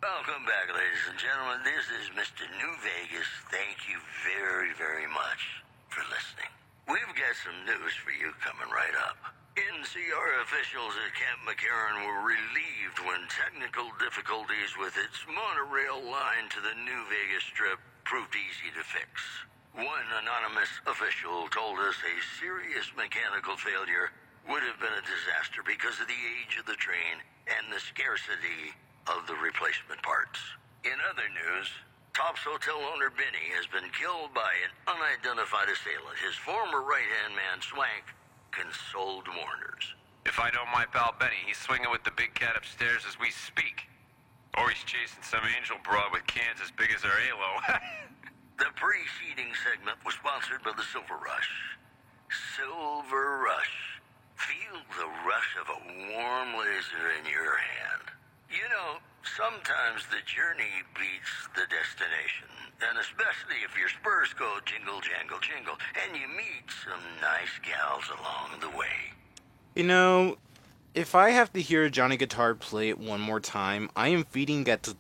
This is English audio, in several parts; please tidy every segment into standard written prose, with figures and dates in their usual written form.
Welcome back, ladies and gentlemen. This is Mr. New Vegas. Thank you very, very much for listening. We've got some news for you coming right up. NCR officials at Camp McCarran were relieved when technical difficulties with its monorail line to the New Vegas Strip proved easy to fix. One anonymous official told us a serious mechanical failure would have been a disaster because of the age of the train and the scarcity of the replacement parts. In other news, Tops Hotel owner Benny has been killed by an unidentified assailant. His former right-hand man, Swank, consoled mourners. If I know my pal Benny, he's swinging with the big cat upstairs as we speak. Or he's chasing some angel broad with cans as big as our halo. The preceding segment was sponsored by the Silver Rush. Silver Rush. Feel the rush of a warm laser in your hand. You know, sometimes the journey beats the destination. And especially if your spurs go jingle, jangle, jingle, and you meet some nice gals along the way. You know, if I have to hear Johnny Guitar play it one more time, I am feeding that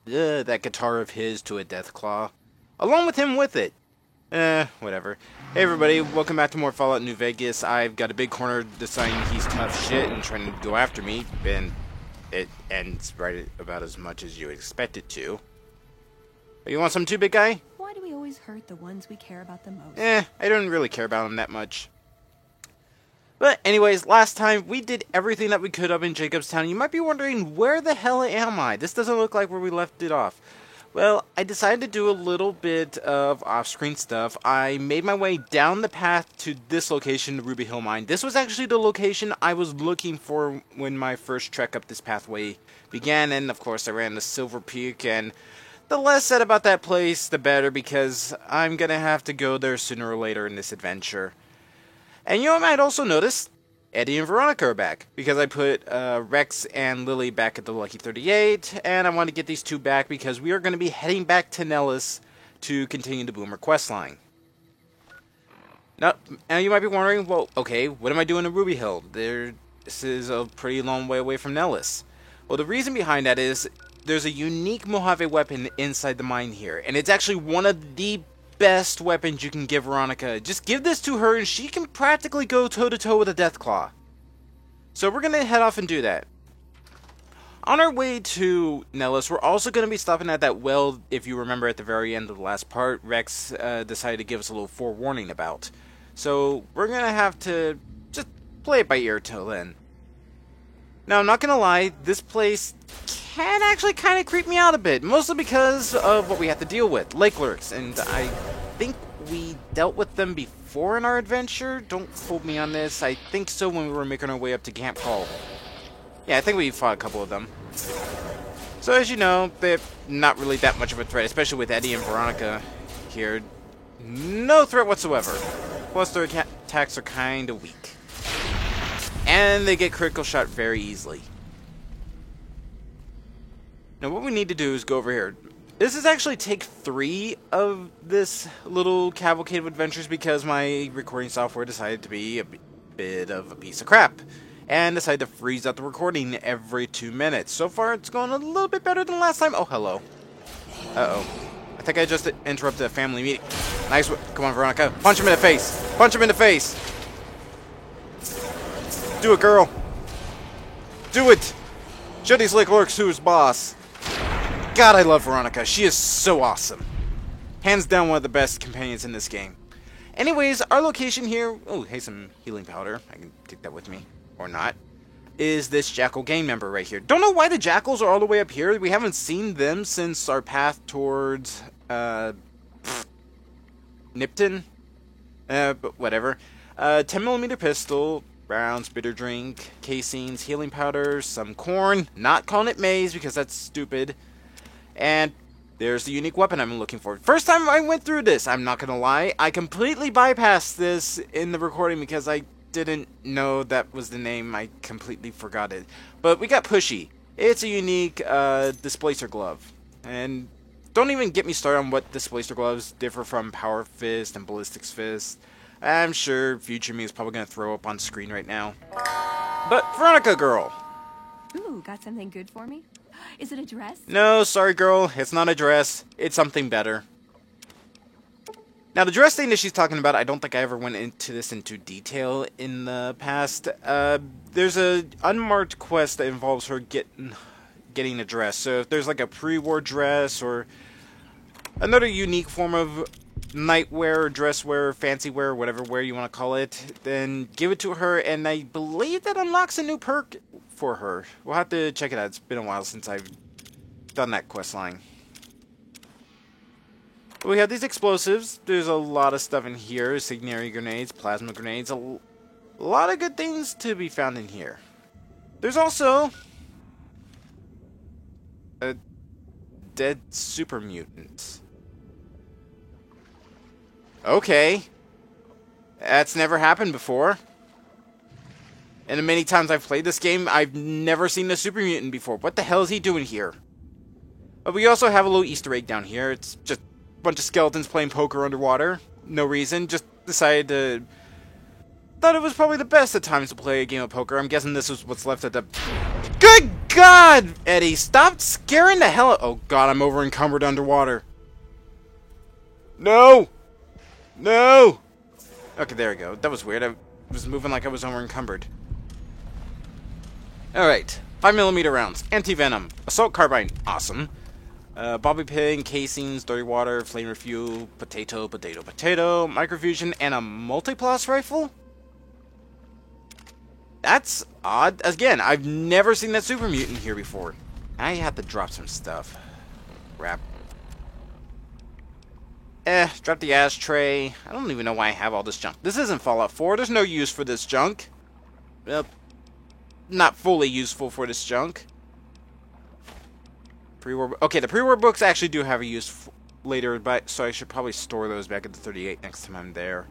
guitar of his to a Deathclaw. Along with him with it. Whatever. Hey everybody, welcome back to more Fallout New Vegas. I've got a big corner deciding he's tough shit and trying to go after me, and it ends right about as much as you expect it to. You want some too, big guy? Why do we always hurt the ones we care about the most? I don't really care about him that much. But anyways, last time we did everything that we could up in Jacobstown. You might be wondering, where the hell am I? This doesn't look like where we left it off. Well, I decided to do a little bit of off-screen stuff. I made my way down the path to this location, the Ruby Hill Mine. This was actually the location I was looking for when my first trek up this pathway began, and of course I ran to Silver Peak, and the less said about that place, the better, because I'm gonna have to go there sooner or later in this adventure. And you might also notice, Eddie and Veronica are back, because I put Rex and Lily back at the Lucky 38, and I want to get these two back because we are going to be heading back to Nellis to continue the Boomer questline. Now you might be wondering, well, okay, what am I doing in Ruby Hill? This is a pretty long way away from Nellis. Well, the reason behind that is there's a unique Mojave weapon inside the mine here, and it's actually one of the best weapons you can give Veronica. Just give this to her and she can practically go toe-to-toe with a Deathclaw. So we're going to head off and do that. On our way to Nellis, we're also going to be stopping at that well, if you remember at the very end of the last part, Rex decided to give us a little forewarning about. So we're going to have to just play it by ear till then. Now, I'm not going to lie, this place can actually kind of creep me out a bit, mostly because of what we have to deal with, lake lurks, and I think we dealt with them before in our adventure. Don't hold me on this. I think so when we were making our way up to Camp Call. Yeah, I think we fought a couple of them. So as you know, they're not really that much of a threat, especially with Eddie and Veronica here. No threat whatsoever. Plus their attacks are kind of weak. And they get critical shot very easily. Now what we need to do is go over here. This is actually take 3 of this little cavalcade of adventures because my recording software decided to be a bit of a piece of crap. And decided to freeze out the recording every 2 minutes. So far it's going a little bit better than last time. Oh, hello. Uh-oh. I think I just interrupted a family meeting. Nice. Come on, Veronica. Punch him in the face. Punch him in the face. Do it, girl. Do it. Show these lake lurks who's boss. God, I love Veronica. She is so awesome. Hands down one of the best companions in this game. Anyways, our location here... Oh, hey, some healing powder. I can take that with me. Or not. Is this Jackal gang member right here. Don't know why the Jackals are all the way up here. We haven't seen them since our path towards... Nipton? But whatever. 10mm pistol... rounds, bitter drink, casings, healing powders, some corn. Not calling it maize because that's stupid. And there's the unique weapon I'm looking for. First time I went through this, I'm not gonna lie, I completely bypassed this in the recording because I didn't know that was the name. I completely forgot it. But we got Pushy. It's a unique displacer glove. And don't even get me started on what displacer gloves differ from Power Fist and Ballistics Fist. I'm sure future me is probably going to throw up on screen right now. But Veronica girl. Ooh, got something good for me? Is it a dress? No, sorry girl, it's not a dress. It's something better. Now, the dress thing that she's talking about, I don't think I ever went into this into detail in the past. There's a unmarked quest that involves her getting a dress. So if there's like a pre-war dress or another unique form of nightwear or dress wear, fancy wear, whatever wear you want to call it, then give it to her, and I believe that unlocks a new perk for her. We'll have to check it out. It's been a while since I've done that quest line. We have these explosives. There's a lot of stuff in here. Signary grenades, plasma grenades. A lot of good things to be found in here. There's also a dead super mutant. Okay. That's never happened before. And the many times I've played this game, I've never seen a super mutant before. What the hell is he doing here? But we also have a little Easter egg down here. It's just bunch of skeletons playing poker underwater. No reason. Just decided to... Thought it was probably the best of times to play a game of poker. I'm guessing this was what's left at the... Good God, Eddie! Stop scaring the hell out... Oh God, I'm over encumbered underwater. No! No! Okay, there we go. That was weird. I was moving like I was over encumbered. Alright. 5mm rounds. Anti-venom. Assault carbine. Awesome. Bobby pin, casings, dirty water, flame refuel, potato, microfusion, and a multi-plas rifle? That's odd. Again, I've never seen that super mutant here before. I have to drop some stuff. Crap. Drop the ashtray. I don't even know why I have all this junk. This isn't Fallout 4. There's no use for this junk. Well, not fully useful for this junk. Pre-war. Okay, the pre-war books actually do have a use later, but so I should probably store those back at the 38 next time I'm there.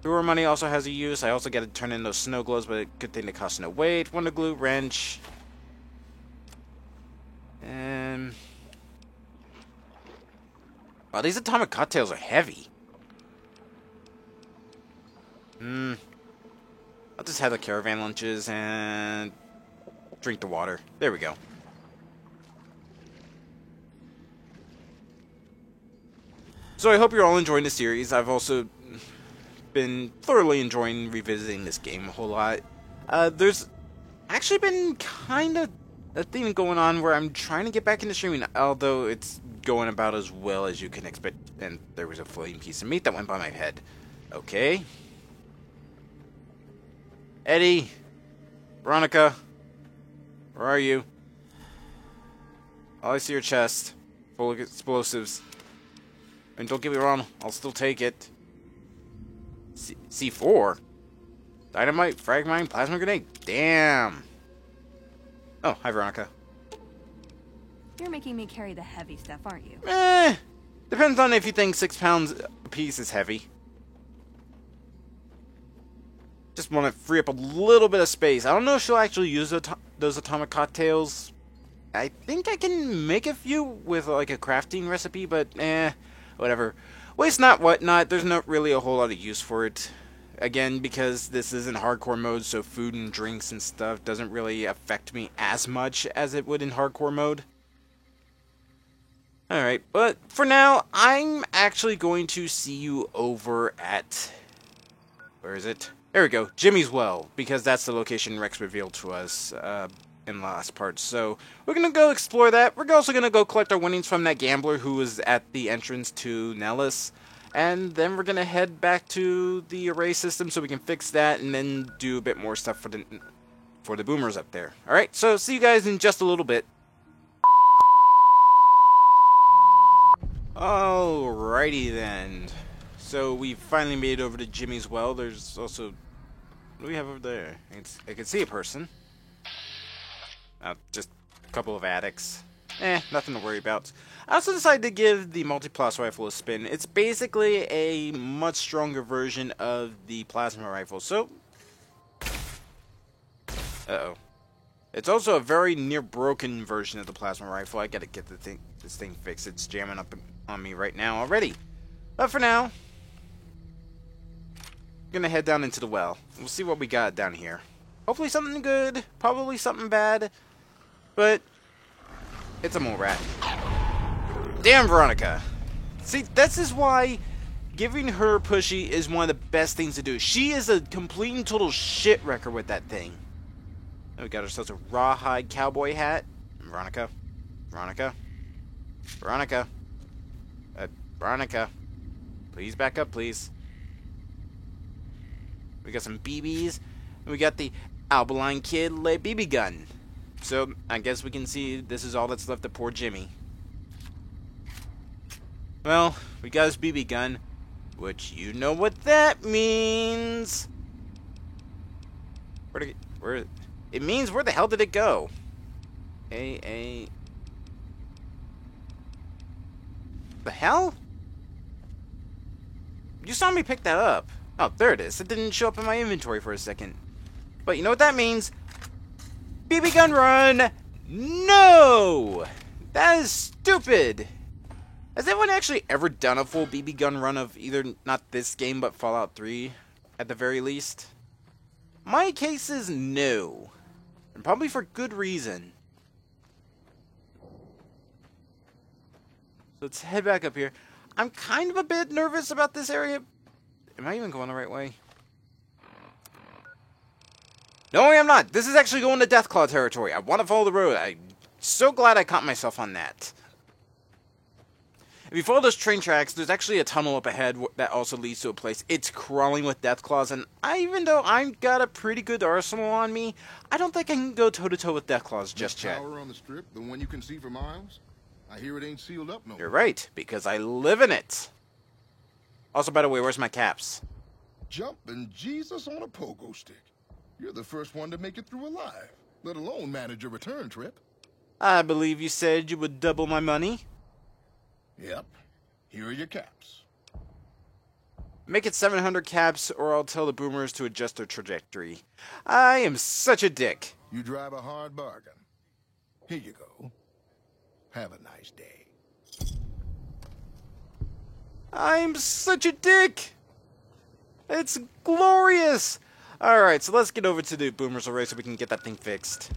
Pre-war money also has a use. I also got to turn in those snow gloves, but good thing they cost no weight. Wonder glue, wrench, and wow, these atomic cocktails are heavy. I'll just have the caravan lunches and drink the water. There we go. So I hope you're all enjoying the series. I've also been thoroughly enjoying revisiting this game a whole lot. There's actually been kind of a thing going on where I'm trying to get back into streaming, although it's going about as well as you can expect. And there was a floating piece of meat that went by my head. Okay. Eddie. Veronica. Where are you? Oh, I see your chest. Full of explosives. And don't get me wrong, I'll still take it. C4? Dynamite, frag mine, plasma grenade? Damn. Oh, hi Veronica. You're making me carry the heavy stuff, aren't you? Depends on if you think 6 pounds a piece is heavy. Just want to free up a little bit of space. I don't know if she'll actually use those atomic cocktails. I think I can make a few with like a crafting recipe, but whatever. Waste not, whatnot. There's not really a whole lot of use for it. Again, because this is in hardcore mode, so food and drinks and stuff doesn't really affect me as much as it would in hardcore mode. Alright, but for now, I'm actually going to see you over at... Where is it? There we go, Jimmy's Well, because that's the location Rex revealed to us in the last part. So we're going to go explore that. We're also going to go collect our winnings from that gambler who was at the entrance to Nellis. And then we're going to head back to the array system so we can fix that and then do a bit more stuff for the boomers up there. Alright, so see you guys in just a little bit. Alrighty then. So we finally made it over to Jimmy's Well. There's also... What do we have over there? I can see a person. Just a couple of addicts. Nothing to worry about. I also decided to give the multi-plas rifle a spin. It's basically a much stronger version of the plasma rifle. So... Uh-oh. It's also a very near broken version of the plasma rifle. I gotta get this thing fixed. It's jamming up on me right now already. But for now, I'm gonna head down into the well. We'll see what we got down here. Hopefully something good, probably something bad, but It's a mole rat. Damn, Veronica. See, this is why giving her Pushy is one of the best things to do. She is a complete and total shit wrecker with that thing. We got ourselves a rawhide cowboy hat. Veronica. Veronica. Veronica. Veronica. Please back up, please. We got some BBs. And we got the Albaline Kid BB gun. So, I guess we can see this is all that's left of poor Jimmy. Well, we got his BB gun, which you know what that means. It means where the hell did it go? The hell? You saw me pick that up. Oh, there it is. It didn't show up in my inventory for a second. But you know what that means? BB gun run! No! That is stupid! Has anyone actually ever done a full BB gun run of either not this game but Fallout 3 at the very least? My case is no. And probably for good reason. So let's head back up here. I'm kind of a bit nervous about this area. Am I even going the right way? No, I'm not. This is actually going to Deathclaw territory. I want to follow the road. I'm so glad I caught myself on that. If you follow those train tracks, there's actually a tunnel up ahead that also leads to a place. It's crawling with Deathclaws, and even though I've got a pretty good arsenal on me, I don't think I can go toe-to-toe with Deathclaws just yet. Tower on the strip, the one you can see for miles? I hear it ain't sealed up no more. You're right, because I live in it. Also, by the way, where's my caps? Jumping Jesus on a pogo stick. You're the first one to make it through alive, let alone manage a return trip. I believe you said you would double my money. Yep. Here are your caps. Make it 700 caps, or I'll tell the boomers to adjust their trajectory. I am such a dick. You drive a hard bargain. Here you go. Have a nice day. I'm such a dick. It's glorious. Alright, so let's get over to the boomers array so we can get that thing fixed.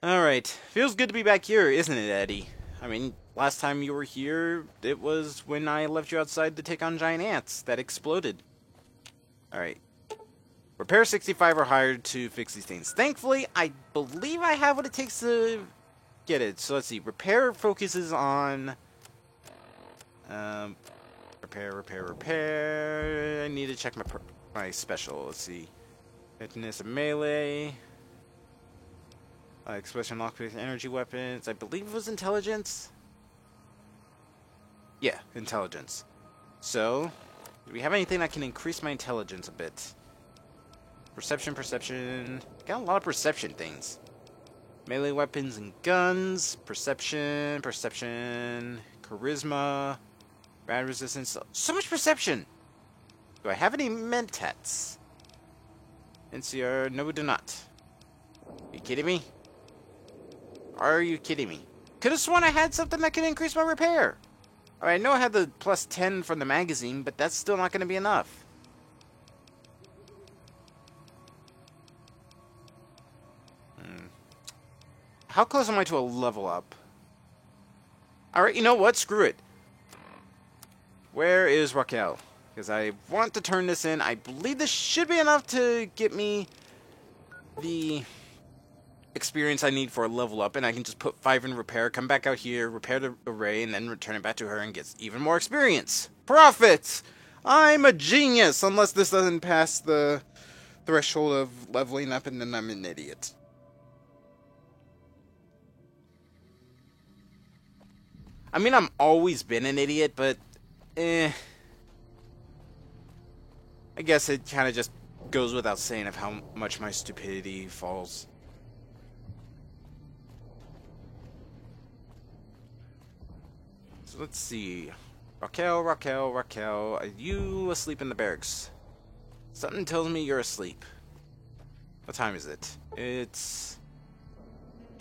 Alright, feels good to be back here, isn't it, Eddie? I mean, last time you were here, it was when I left you outside to take on giant ants that exploded. Alright. Repair 65 or higher to fix these things. Thankfully, I believe I have what it takes to get it. So let's see. Repair focuses on... repair. I need to check my special. Let's see. Fitness and melee. Expression lock with energy weapons. I believe it was intelligence. Yeah, intelligence. So, do we have anything that can increase my intelligence a bit? Perception. Got a lot of perception things. Melee weapons and guns. Perception. Charisma. Rad resistance. So much perception! Do I have any mentats? NCR. No, we do not. Are you kidding me? Are you kidding me? Could have sworn I had something that could increase my repair. Alright, I know I had the plus 10 from the magazine, but that's still not going to be enough. How close am I to a level up? Alright, you know what? Screw it. Where is Raquel? Because I want to turn this in. I believe this should be enough to get me the experience I need for a level up, and I can just put 5 in repair, come back out here, repair the array, and then return it back to her and get even more experience. Profits! I'm a genius, unless this doesn't pass the threshold of leveling up, and then I'm an idiot. I mean, I've always been an idiot, but I guess it kind of just goes without saying of how much my stupidity falls. So let's see. Raquel, are you asleep in the barracks? Something tells me you're asleep. What time is it? It's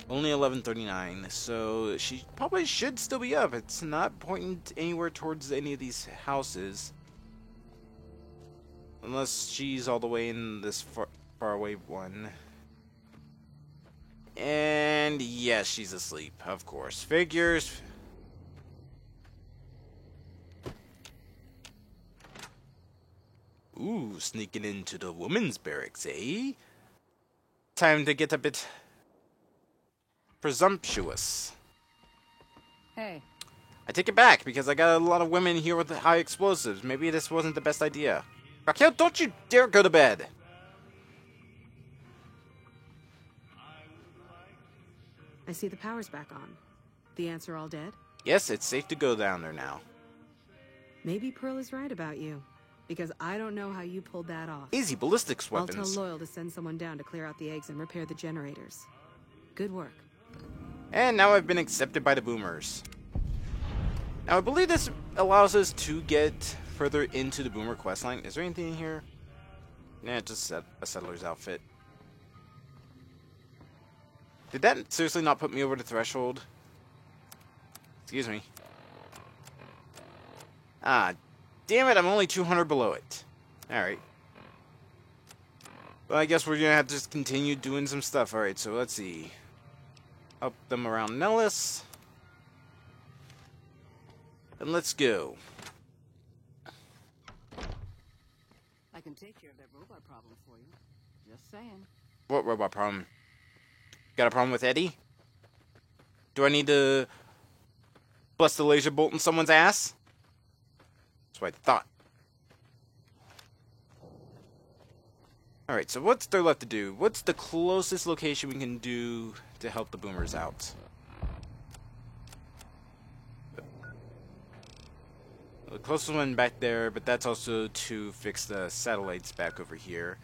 Only 11:39, so she probably should still be up. It's not pointing anywhere towards any of these houses. Unless she's all the way in this far away one. And yes, she's asleep, of course. Figures. Ooh, sneaking into the women's barracks, eh? Time to get a bit presumptuous. Hey, I take it back, because I got a lot of women here with high explosives. Maybe this wasn't the best idea. Raquel, don't you dare go to bed! I see the power's back on. The ants are all dead? Yes, it's safe to go down there now. Maybe Pearl is right about you. Because I don't know how you pulled that off. Easy ballistics I'll weapons. tell Loyal to send someone down to clear out the eggs and repair the generators. Good work. And now I've been accepted by the boomers. Now I believe this allows us to get further into the boomer questline. Is there anything in here? Nah, just a settler's outfit. Did that seriously not put me over the threshold? Excuse me. Ah, damn it, I'm only 200 below it. Alright. Well, I guess we're gonna have to just continue doing some stuff. Alright, so let's see. Up them around Nellis. And let's go. I can take care of that robot problem for you. Just saying. What robot problem? Got a problem with Eddie? Do I need to bust a laser bolt in someone's ass? That's what I thought. Alright, so what's there left to do? What's the closest location we can do to help the boomers out? The closest one back there, but that's also to fix the satellites back over here.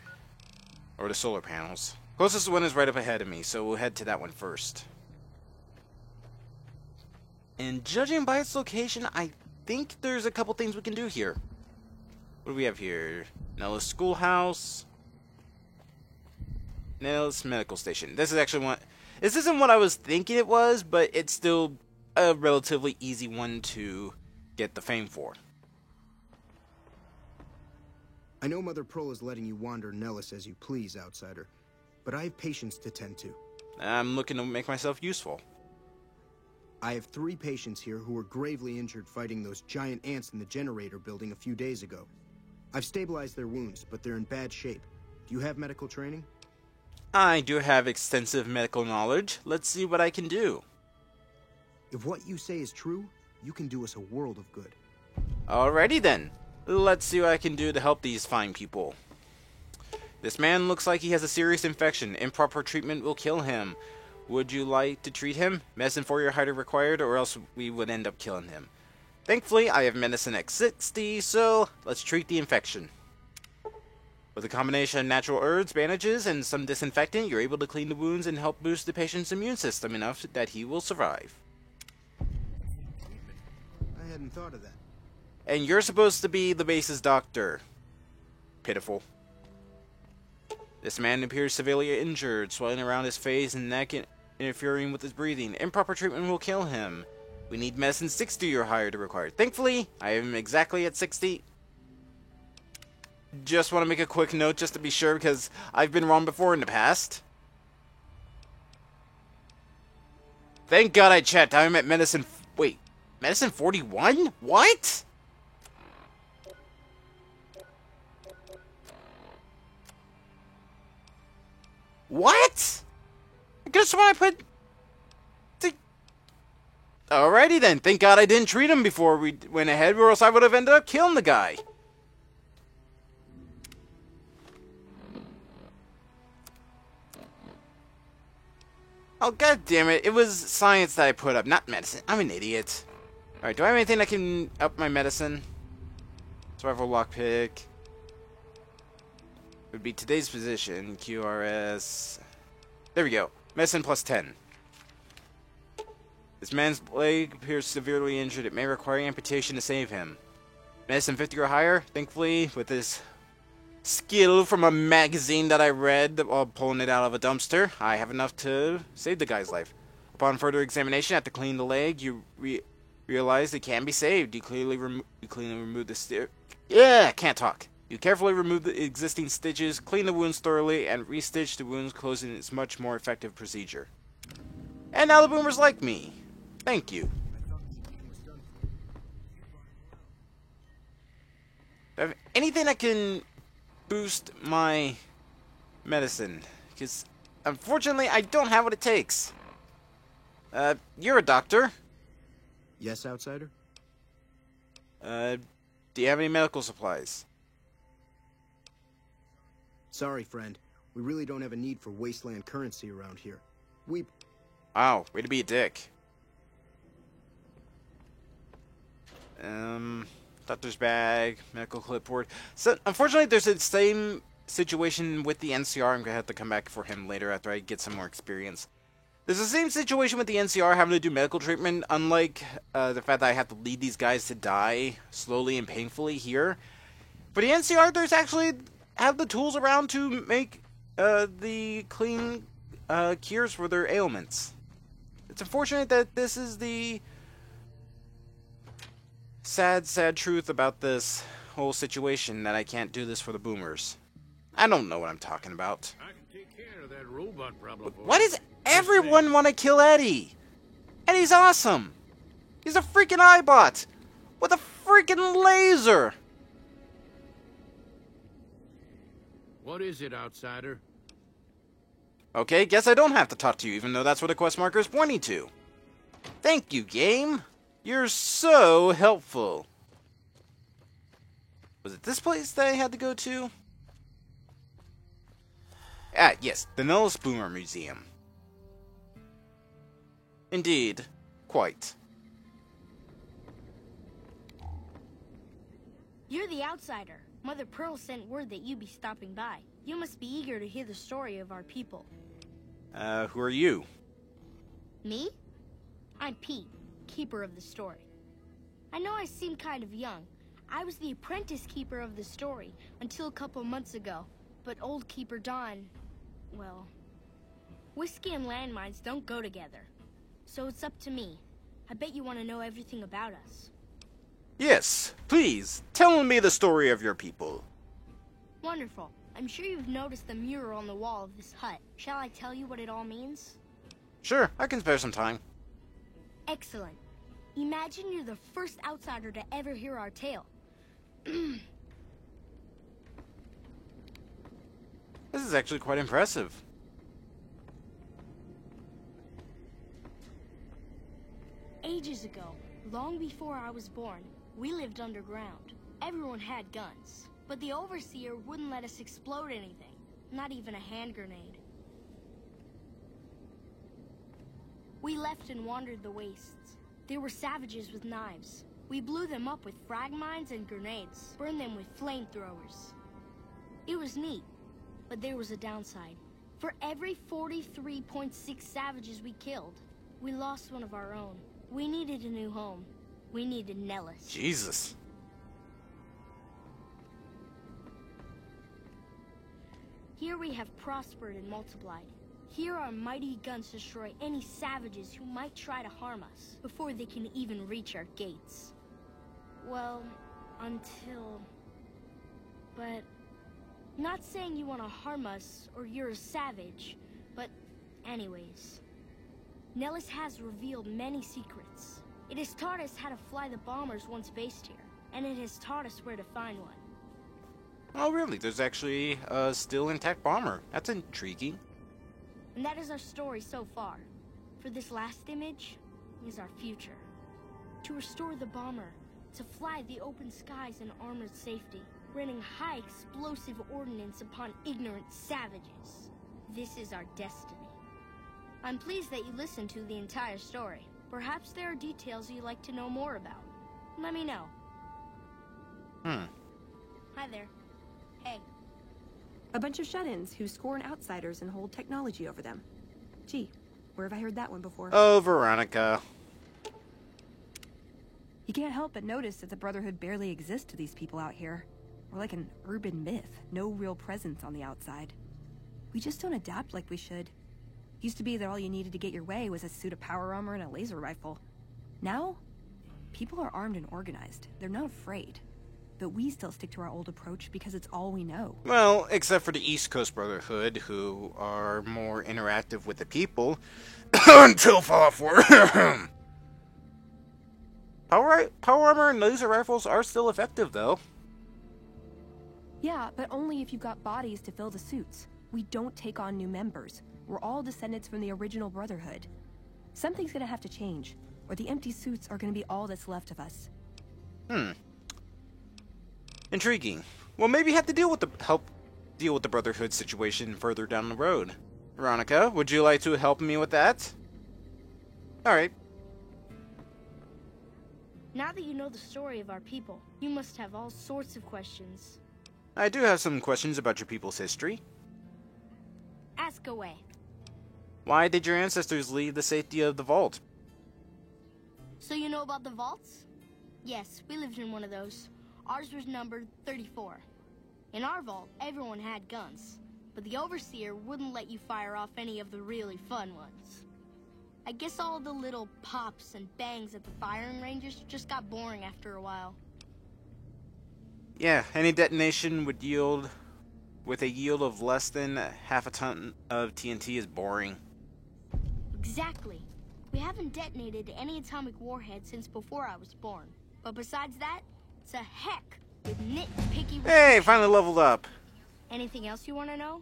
Or the solar panels. Closest one is right up ahead of me, so we'll head to that one first. And judging by its location, I think there's a couple things we can do here. What do we have here? Nellis Schoolhouse. Nellis Medical Station. This is actually one... This isn't what I was thinking it was, but it's still a relatively easy one to get the fame for. I know Mother Pearl is letting you wander Nellis as you please, outsider. But I have patients to tend to. I'm looking to make myself useful. I have 3 patients here who were gravely injured fighting those giant ants in the generator building a few days ago. I've stabilized their wounds, but they're in bad shape. Do you have medical training? I do have extensive medical knowledge. Let's see what I can do. If what you say is true, you can do us a world of good. Alrighty then. Let's see what I can do to help these fine people. This man looks like he has a serious infection. Improper treatment will kill him. Would you like to treat him? Medicine for your height are required, or else we would end up killing him. Thankfully, I have medicine at 60, so let's treat the infection. With a combination of natural herbs, bandages, and some disinfectant, you're able to clean the wounds and help boost the patient's immune system enough that he will survive. I hadn't thought of that. And you're supposed to be the base's doctor. Pitiful. This man appears severely injured, swelling around his face and neck interfering with his breathing. Improper treatment will kill him. We need medicine 60 or higher to require. Thankfully, I am exactly at 60. Just want to make a quick note just to be sure, because I've been wrong before in the past. Thank God I checked. I'm at medicine... Wait, medicine 41? What? What? I guess when I put... Alrighty then. Thank God I didn't treat him before we went ahead, or else I would have ended up killing the guy. Oh, god damn it. It was science that I put up, not medicine. I'm an idiot. Alright, do I have anything that can up my medicine? Survival lockpick. Would be today's position. QRS. There we go. Medicine plus 10. This man's leg appears severely injured. It may require amputation to save him. Medicine 50 or higher. Thankfully, with this skill from a magazine that I read while pulling it out of a dumpster. I have enough to save the guy's life. Upon further examination, after cleaning the leg, you realize it can be saved. You cleanly remove the can't talk. You carefully remove the existing stitches, clean the wounds thoroughly, and restitch the wounds, closing its much more effective procedure. And now the boomers like me. Thank you. Do I have anything that can boost my medicine? Because, unfortunately, I don't have what it takes. You're a doctor. Yes, outsider? Do you have any medical supplies? Sorry, friend. We really don't have a need for wasteland currency around here. We... Wow, way to be a dick. Doctor's bag, medical clipboard. So, unfortunately, there's the same situation with the NCR. I'm gonna have to come back for him later after I get some more experience. There's the same situation with the NCR having to do medical treatment, unlike the fact that I have to lead these guys to die slowly and painfully here. For the NCR, there's actually have the tools around to make the clean cures for their ailments. It's unfortunate that this is the sad, sad truth about this whole situation, that I can't do this for the boomers. I don't know what I'm talking about. I can take care of that robot problem for Why you. does everyone want to kill Eddie? Eddie's awesome. He's a freaking Eyebot with a freaking laser. What is it, outsider? Okay, guess I don't have to talk to you, even though that's where the quest marker is pointing to. Thank you, game. You're so helpful. Was it this place that I had to go to? Ah, yes, the Nellis Boomer Museum. Indeed, quite. You're the outsider. Mother Pearl sent word that you'd be stopping by. You must be eager to hear the story of our people. Who are you? Me? I'm Pete, keeper of the story. I know I seem kind of young. I was the apprentice keeper of the story until a couple months ago. But old Keeper Don, well, whiskey and landmines don't go together. So it's up to me. I bet you want to know everything about us. Yes, please, tell me the story of your people. Wonderful. I'm sure you've noticed the mural on the wall of this hut. Shall I tell you what it all means? Sure, I can spare some time. Excellent. Imagine you're the first outsider to ever hear our tale. This is actually quite impressive. Ages ago, long before I was born, we lived underground. Everyone had guns, but the Overseer wouldn't let us explode anything, not even a hand grenade. We left and wandered the wastes. There were savages with knives. We blew them up with frag mines and grenades, burned them with flamethrowers. It was neat, but there was a downside. For every 43.6 savages we killed, we lost one of our own. We needed a new home. We needed Nellis. Jesus. Here we have prospered and multiplied. Here our mighty guns destroy any savages who might try to harm us before they can even reach our gates. Well, until... But... Not saying you want to harm us or you're a savage, but anyways. Nellis has revealed many secrets. It has taught us how to fly the bombers once based here, and it has taught us where to find one. Oh, really? There's actually a still intact bomber. That's intriguing. And that is our story so far. For this last image is our future. To restore the bomber, to fly the open skies in armored safety, raining high explosive ordnance upon ignorant savages. This is our destiny. I'm pleased that you listened to the entire story. Perhaps there are details you'd like to know more about. Let me know. Hi there. Hey. A bunch of shut-ins who scorn outsiders and hold technology over them. Gee, where have I heard that one before? Oh, Veronica. You can't help but notice that the Brotherhood barely exists to these people out here. We're like an urban myth, no real presence on the outside. We just don't adapt like we should. Used to be that all you needed to get your way was a suit of power armor and a laser rifle. Now, people are armed and organized. They're not afraid. But we still stick to our old approach because it's all we know. Well, except for the East Coast Brotherhood, who are more interactive with the people. Until Fallout 4. Power armor and laser rifles are still effective, though. Yeah, but only if you've got bodies to fill the suits. We don't take on new members. We're all descendants from the original Brotherhood. Something's gonna have to change, or the empty suits are gonna be all that's left of us. Intriguing. Well, maybe have to help deal with the Brotherhood situation further down the road. Veronica, would you like to help me with that? Alright. Now that you know the story of our people, you must have all sorts of questions. I do have some questions about your people's history. Ask away. Why did your ancestors leave the safety of the vault? So you know about the vaults? Yes, we lived in one of those. Ours was numbered 34. In our vault, everyone had guns, but the Overseer wouldn't let you fire off any of the really fun ones. I guess all the little pops and bangs at the firing ranges just got boring after a while. Yeah, any detonation with a yield of less than half a ton of TNT is boring. Exactly. We haven't detonated any atomic warhead since before I was born. But besides that, it's a heck with nitpicky... Hey, finally leveled up. Anything else you want to know?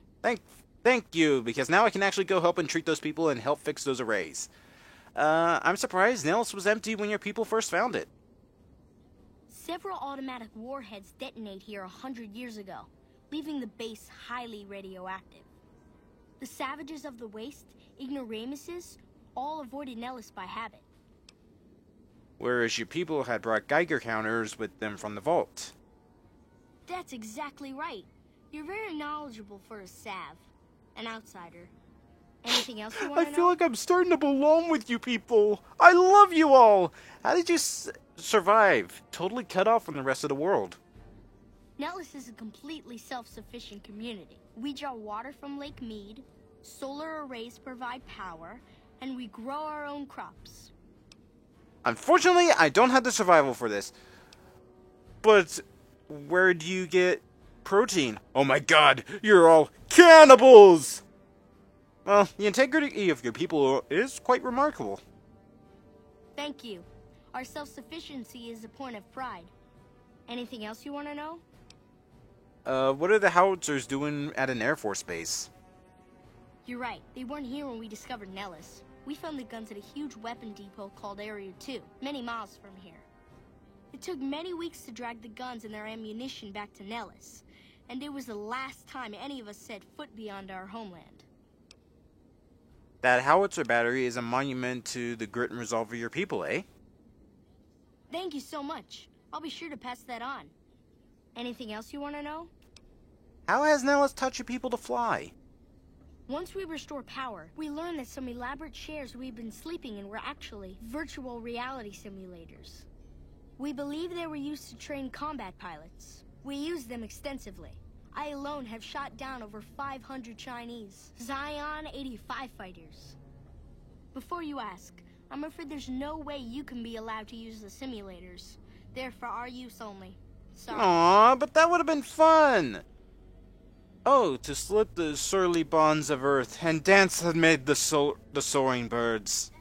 Thank you, because now I can actually go help and treat those people and help fix those arrays. I'm surprised Nellis was empty when your people first found it. Several automatic warheads detonate here 100 years ago, leaving the base highly radioactive. The savages of the waste, ignoramuses, all avoided Nellis by habit. Whereas your people had brought Geiger counters with them from the vault. That's exactly right. You're very knowledgeable for a Sav, an outsider. Anything else you want to know? I feel like I'm starting to belong with you people. I love you all. How did you survive, totally cut off from the rest of the world? Nellis is a completely self-sufficient community. We draw water from Lake Mead, solar arrays provide power, and we grow our own crops. Unfortunately, I don't have the survival for this. But where do you get protein? Oh my god, you're all cannibals! Well, the integrity of your people is quite remarkable. Thank you. Our self-sufficiency is a point of pride. Anything else you want to know? What are the howitzers doing at an Air Force base? You're right. They weren't here when we discovered Nellis. We found the guns at a huge weapon depot called Area 2, many miles from here. It took many weeks to drag the guns and their ammunition back to Nellis, and it was the last time any of us set foot beyond our homeland. That howitzer battery is a monument to the grit and resolve of your people, eh? Thank you so much. I'll be sure to pass that on. Anything else you want to know? How has Nellis taught your people to fly? Once we restore power, we learned that some elaborate chairs we've been sleeping in were actually virtual reality simulators. We believe they were used to train combat pilots. We used them extensively. I alone have shot down over 500 Chinese Zion 85 fighters. Before you ask, I'm afraid there's no way you can be allowed to use the simulators. They're for our use only. Sorry. Aww, but that would have been fun! Oh, to slip the surly bonds of earth and dance amid the soaring birds.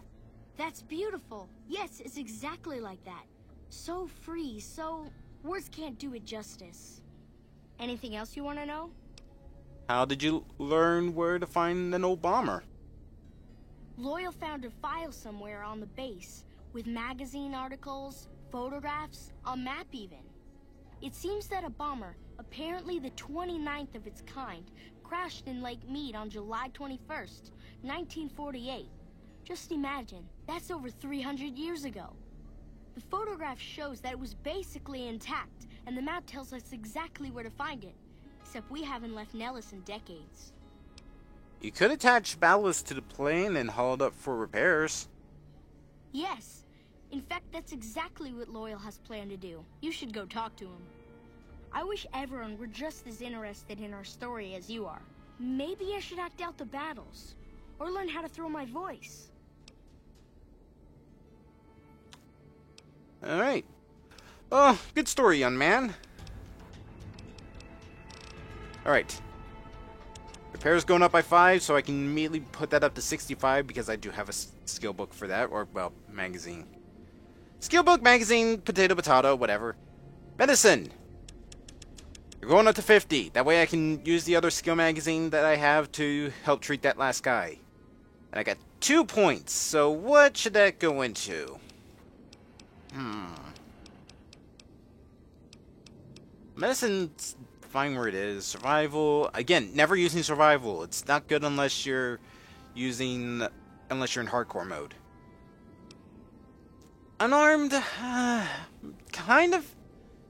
That's beautiful. Yes, it's exactly like that. So free, so... words can't do it justice. Anything else you want to know? How did you learn where to find an old bomber? Loyal found a file somewhere on the base, with magazine articles, photographs, a map even. It seems that a bomber, apparently the 29th of its kind, crashed in Lake Mead on July 21st, 1948. Just imagine, that's over 300 years ago. The photograph shows that it was basically intact, and the map tells us exactly where to find it. Except we haven't left Nellis in decades. You could attach ballast to the plane and haul it up for repairs. Yes. In fact, that's exactly what Loyal has planned to do. You should go talk to him. I wish everyone were just as interested in our story as you are. Maybe I should act out the battles, or learn how to throw my voice. Alright. Oh, good story, young man. Alright. Repair's going up by 5, so I can immediately put that up to 65 because I do have a skill book for that, or, well, magazine. Skill book, magazine, potato, whatever. Medicine! You're going up to 50. That way I can use the other skill magazine that I have to help treat that last guy. And I got 2 points, so what should that go into? Medicine's fine where it is. Survival, again, never using survival. It's not good unless you're in hardcore mode. Unarmed, kind of.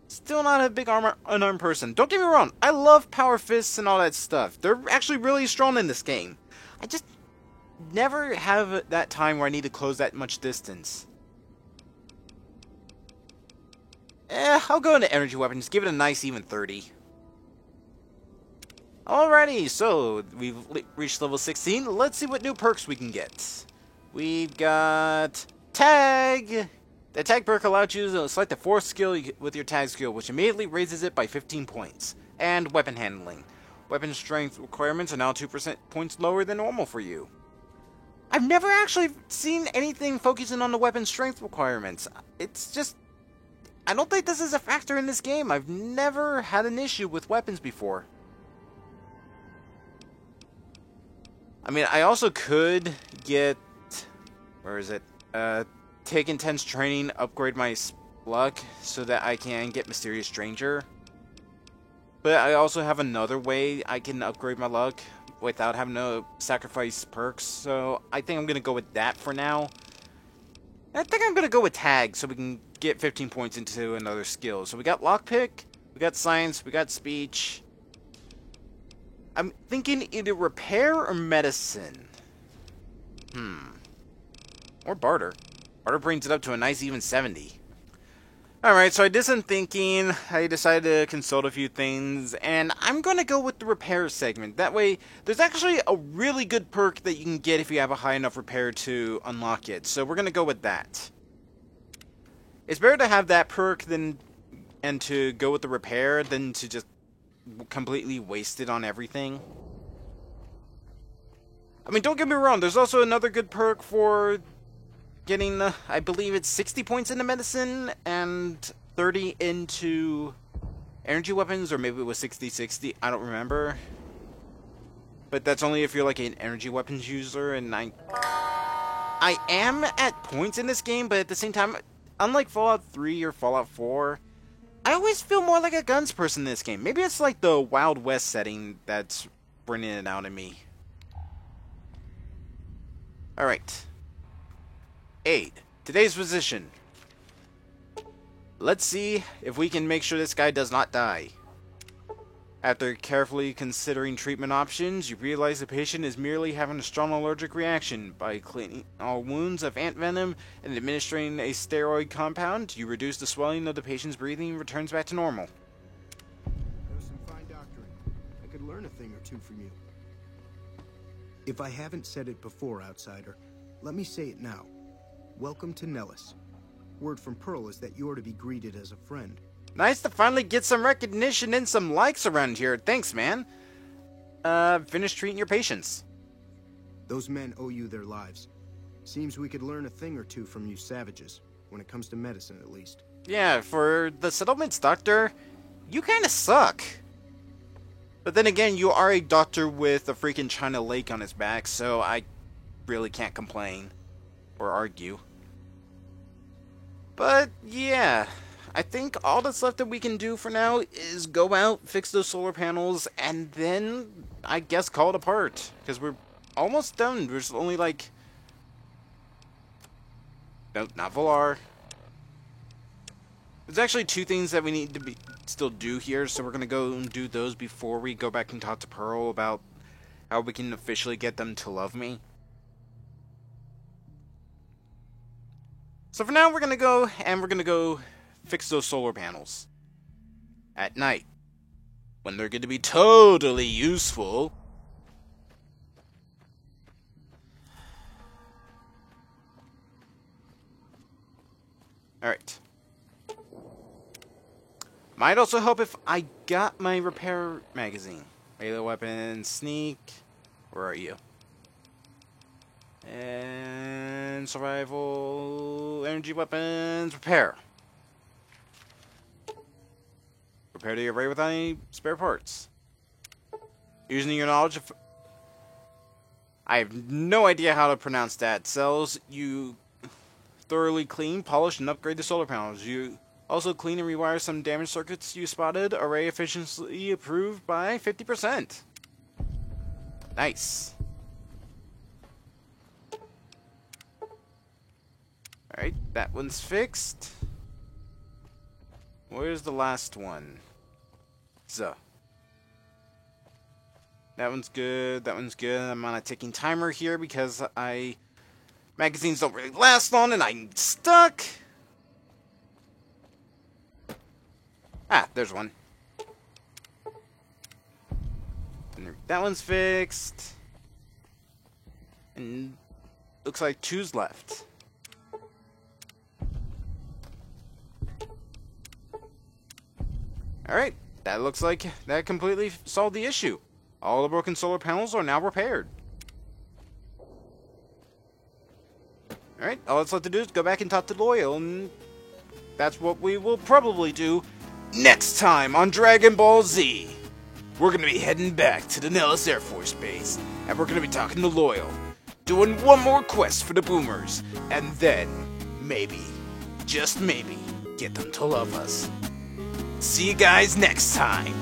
Still not a big unarmed person. Don't get me wrong, I love power fists and all that stuff. They're actually really strong in this game. I just never have that time where I need to close that much distance. I'll go into energy weapons. Give it a nice even 30. Alrighty, so we've reached level 16. Let's see what new perks we can get. We've got Tag. The tag perk allows you to select the 4th skill with your tag skill, which immediately raises it by 15 points. And weapon handling. Weapon strength requirements are now 2% points lower than normal for you. I've never actually seen anything focusing on the weapon strength requirements. It's just, I don't think this is a factor in this game. I've never had an issue with weapons before. I mean, I also could get, where is it? Take intense training, upgrade my luck so that I can get Mysterious Stranger. But I also have another way I can upgrade my luck without having to sacrifice perks. So I think I'm going to go with that for now. I think I'm going to go with Tag so we can get 15 points into another skill. So we got Lockpick, we got Science, we got Speech. I'm thinking either Repair or Medicine. Or Barter. Barter brings it up to a nice even 70. Alright, so I did some thinking. I decided to consult a few things. And I'm going to go with the Repair segment. That way, there's actually a really good perk that you can get if you have a high enough Repair to unlock it. So we're going to go with that. It's better to have that perk and to go with the Repair than to just completely waste it on everything. I mean, don't get me wrong. There's also another good perk for getting, I believe it's 60 points into medicine and 30 into energy weapons, or maybe it was 60-60, I don't remember. But that's only if you're like an energy weapons user, and I am at points in this game, but at the same time, unlike Fallout 3 or Fallout 4, I always feel more like a guns person in this game. Maybe it's like the Wild West setting that's bringing it out in me. Alright. Aid. Today's position. Let's see if we can make sure this guy does not die. After carefully considering treatment options, you realize the patient is merely having a strong allergic reaction. By cleaning all wounds of ant venom and administering a steroid compound, you reduce the swelling of the patient's breathing and returns back to normal. That was some fine doctoring. I could learn a thing or two from you. If I haven't said it before, outsider, let me say it now. Welcome to Nellis. Word from Pearl is that you're to be greeted as a friend. Nice to finally get some recognition and some likes around here. Thanks, man. Finish treating your patients. Those men owe you their lives. Seems we could learn a thing or two from you savages, when it comes to medicine at least. Yeah, for the settlements doctor, you kinda suck. But then again, you are a doctor with a freaking China lake on his back, so I really can't complain. Or argue. But, yeah. I think all that's left that we can do for now is go out, fix those solar panels, and then, I guess, call it apart. Because we're almost done. There's only like... No, not Volar. There's actually 2 things that we need to still do here, so we're going to go and do those before we go back and talk to Pearl about how we can officially get them to love me. So for now, we're going to go fix those solar panels. At night. when they're going to be totally useful. Alright. Might also help if I got my repair magazine. Melee weapon, sneak. Where are you? And survival, energy weapons, repair. Prepare to get ready without any spare parts. Using your knowledge of... I have no idea how to pronounce that. Cells, you thoroughly clean, polish, and upgrade the solar panels. You also clean and rewire some damaged circuits you spotted. Array efficiency improved by 50%. Nice. Alright, that one's fixed. Where's the last one? So. That one's good, that one's good. I'm on a ticking timer here because magazines don't really last long and I'm stuck. Ah, there's one. And that one's fixed. And looks like 2's left. Alright, that looks like that completely solved the issue. All the broken solar panels are now repaired. Alright, all that's left to do is go back and talk to Loyal, and that's what we will probably do next time on Dragon Ball Z. We're going to be heading back to the Nellis Air Force Base, and we're going to be talking to Loyal, doing one more quest for the Boomers, and then, maybe, just maybe, get them to love us. See you guys next time.